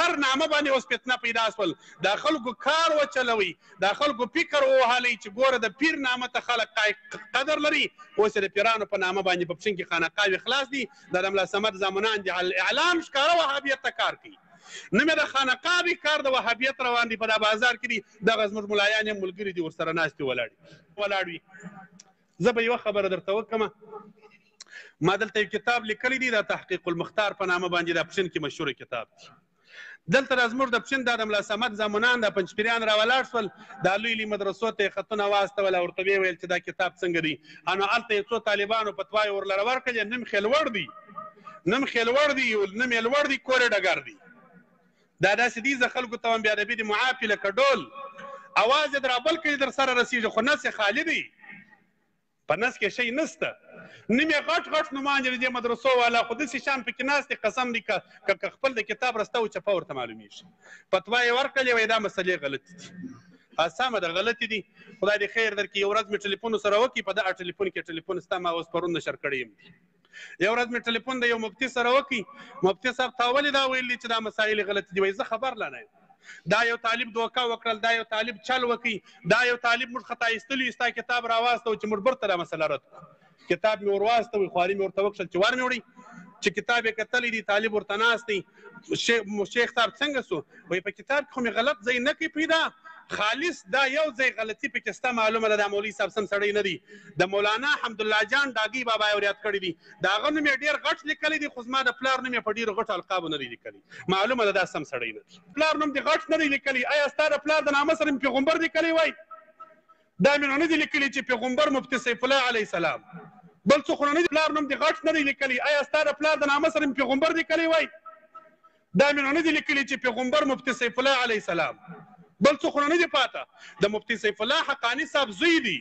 هر نامه باندې اوس فتنه پیدا شول دا خلکو کار وچلوي دا خلکو فکر ووهلی چې ګوره د پیر نامه ته خلک قدر لري اوس د پیرانو په نامه باندې په پښین کې خانقاوې خلاص دي دا د ملا صمد زامنان دي اعلام ښکاره وهابیت ته کار کوي نه مې د خانقاوې کار د وهابیت روان دي په دا بازار کې دي دغه زموږ ملایان یې ملګري دي ورسره ناستې ولاړ وي زه به یوه خبره درته وکړم ما دلته یو کتاب لیکلی دی دا تحقیق المختار په نامه باندې دا پښین کې مشهور کتاب دی دلته دا زموږ د پښین دا د ملا صمد زامنان دا پنجپیریان راولاړ شول دا لوی لوی مدرسو ته یې خطونه واستول او ورته ویې ویل چې دا کتاب څنګه دی نو هلته یې څو طالبانو فتواې ورلره ورکړلې نیم خیلوړ دي نیم یې لوړ دي کور یې ډګر دی دا داسې دي زه خلکو ته وایم بې ادبي دي معافي لکه ډول اواز یې در رابل کوي در سره رسېږي خو نس یې خالي دی په نس کې شی نسته نیم یې غټ نومان دي د دې مدرسو والا خو داسې شان پکې ناست دي قسم دی که خپل د کتاب رسته و چپه ورته معلومیږي فتوا یې ورکړلې وایي دا مسلې غلطې دي سمه ده غلطې دي خدای دې خیر درکړي یو ورځ مې ټلیفون سره وکړي په دغه ټلیفون کې ټلیفون ستا ما اوس پرون نشر کړی یم یو ورځ مې ټلیفون د یو مفتي سره وکړي مفتي صاحب تا ولې دا ویلي چې دا مسایل غلطې دي وایي زه خبر لا نه یم دا یو طالب دوکه وکړل دا یو طالب چل وکړي دا یو طالب موږ خطا ایستلي ستا کتاب راواستو چې موږ برته دا مسله رد کړو کتاب مې ورواستوي خواري مې ورته وکړل چې ور مې وړي چې کتاب یې کتلی دی طالب ورته ناست دی شیخ صاحب څنګه سو وایي په کتاب کې خو مې غلط ځای نه کوي پیدا خالص دا یو ځای غلطي پکې ستا معلومه ده دا مولوي صاحب سم سړی نه دی د مولانا حمدالله جان ډاګي بابا یې ور یاد کړي دي د هغه نوم یې ډېر غټ لیکلی دی خو زما د پلار نوم یې په ډېرو غټو القابو نه دی لیکلی معلومه ده دا سم سړی نه دی پلار نوم دې غټ نه دی لیکلی ایا ستا د پلار د نامه سره مې پیغمبر لیکلی وای دا مې نه دی لیکلی چې پیغمبر مفتي سیف الله علیه السلام بل څه خو نه دی پلار نوم دې غټ نه دی لیکلی ایا ستا د پلار د نامه سره مې پیغمبر لیکلی وای دا مې نه دی لیکلی چې پیغمبر مفتي سیف الله علیه السلام بل څه خو نه دي پاته د مفتي سیف الله حقاني صاحب زوی دی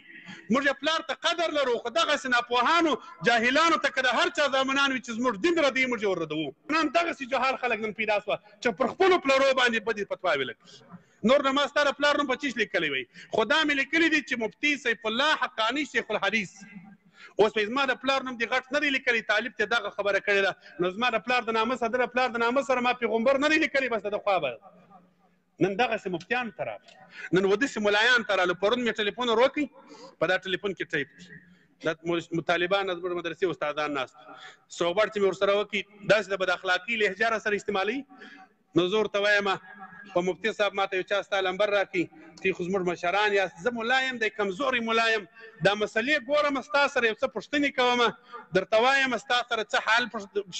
موږ یې پلار ته قدر لرو خو دغسې ناپوهانو جاهلانو ته که د هر چا زامنان وي چې زموږ دین ردوي موږ یې ورردوو نن دغسې جهال خلک نن پیدا سوه چې پر خپلو پلرو باندې بدې فتواوې لګي نور نه ما ستا د پلار نوم په چیش لیکلی وی خو دا مې لیکلي دي چې مفتي سیف الله حقاني شیخ الحدیث اوس په زما د پلار نوم دې غټ نه دی لیکلی طالب ته دغه خبره کړې ده نو زما د پلار د نامه سره د پلار د نامه سره ما پیغمبر نه دی لیکلی بس د خوا به نن دغسې مفتیان ته راغلي نن وداسې ملایان ته راغلو پرون مې ټلیفون ور وکړي په دا ټلیفون کې ټایپ دا طالبان زموږ مدرسې استادان ناست صحبت چې مې ورسره وکړي داسې د بد اخلاقي لهجه را سره استعمالوي نو زه ورته وایم په مفتي صاحب ماته یو چا ستا لمبر راکړي تی خو زموږ مشران یاست زه ملا یم دی کمزوري ملا یم دا مسلې ګورم ستا سره یو څه پوښتنې کوم درته وایم ستا سره څه حال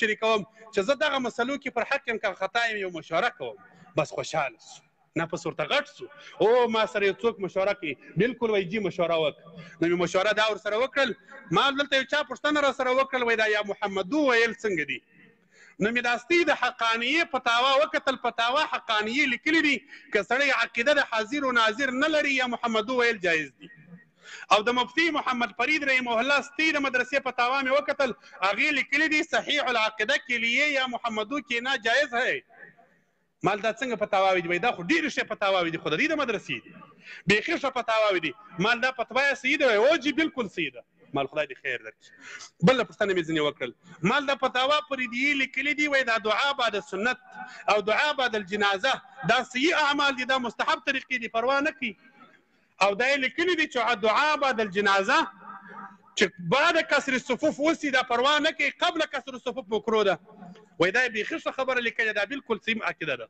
شریکوم چې زه دغه مسلو کې پر حق یم که خطا یم یو مشوره کوم بس خوشحاله سو نفس ورته غټ سو او ما سره یو څوک مشوره کوي بلکل وایي جي مشوره وکړه نو مې مشوره دا ورسره وکړل ما دلته یو چا پوښتنه را سره وکړل وایي دا یا محمدو ویل څنګه دي نو مې داستی د حقانیې فتاوا وکتل فتاوا حقانیې لیکلي دي که سړی عقیده د حاضر و ناظر نه لري یا محمدو ویل جایز دي او د مفتي محمد فرید رحمه الله ستی د مدرسې فتاوا مې وکتل هغې لیکلي دي صحیح العقیده کے لیے یا محمدو کہنا جایز ہے مال دا څنګه فتاواوي دي دا خو ډېرې ښې فتاواوي دي خو د دې د مدرسې دي بیخي ښه فتاواوي دي مال دا فتوا یې صحیح ده او جي بلکل صحیح ده مال خدای دې خیر درکړي بله پوښتنه مې ځینې وکړل مال دا فتاوا پر دې لیکلي دي وایي دا دعا بعد سنت او دعا بعد الجنازه دا صحیح اعمال دي دا مستحب طریقې دي پروا نه کوي او دا یې لیکلي دي چې دعا بعد الجنازه چې بعد کسر الصفوف وسي دا پروا نه کوي قبل کسر الصفوف مکروه ده وای دا بیخي ښه خبره لیکلې دا بلکل سیم عقیده ده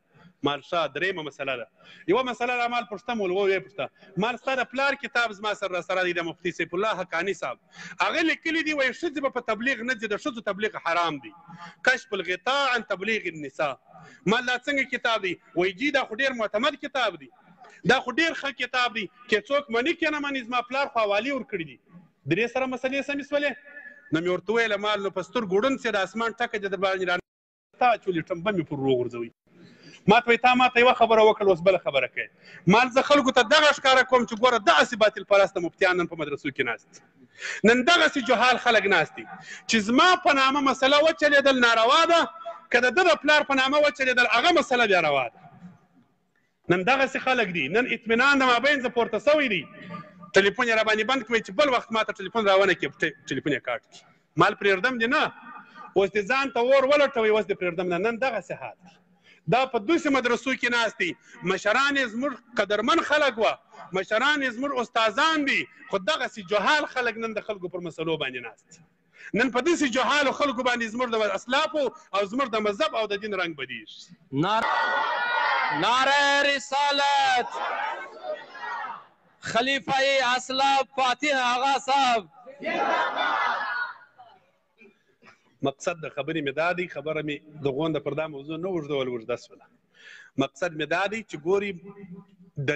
مال شا درېیمه مسله ده یوه مسله ده مال پوښته مو ویې پوښته مال ستا د پلار کتاب زما سره راسره دی د مفتي سیف الله حقاني صاحب هغه لیکلي دي وایي ښځې به په تبلیغ نه ځي د ښځو تبلیغ حرام دی کشف الغطاء عن تبلیغ النساء مال دا څنګه کتاب دی وایي جي دا خو ډېر معتمد کتاب دی دا خو ډېر ښه کتاب دی که څوک مني که نه مني زما پلار خو حوالې ورکړي دي درې سره مسلې سمې سولې نو مې ورته ویله مال نو په سترګو ړوند سي د اسمان ټکه د در باندې تا چولې ټمبه مې پر روغ ورځوي ما ته وایي تا ما ته یوه خبره وکړل اوس بله خبره کوې مال زه خلکو ته دغه ښکاره کوم چې ګوره دغسې باطل پرسته مفتیان نن په مدرسو کې ناست نن دغسې جهال خلک ناست دي چې زما په نامه مسله وچلېدل ناروا ده که د ده د پلار په نامه وچلېدل هغه مسله بیا روا ده نن دغسې خلک دي نن اطمینان د مابین زه پورته سوی دی ټلیفون یې راباندې بند کړئ چې بل وخت ما ته ټلیفون راونه کړي ټلیفون یې کاټ کړي مال پرېږدم دې نه اوس دې ځان ته اور ولټوئ اوس دې پرېږدم نه نن دغسې حال دا په دوسې مدرسو کې ناست دي مشران یې زموږ قدرمن خلک وه مشران یې زموږ استادان دي خو دغسې جهال خلک نن د خلکو پر مسلو باندې ناست نن په داسې جهالو خلکو باندې زموږ د اسلافو او زموږ د مذهب او د دین رنګ بدیږي نعره رسالت خلیفه اسلاف فاتح آغا صاحب مقصد د خبرې مې دا دی خبره مې د غونډه پر دا موضوع نه اوږدول اوږده سوله مقصد مې دا دی چې ګوري د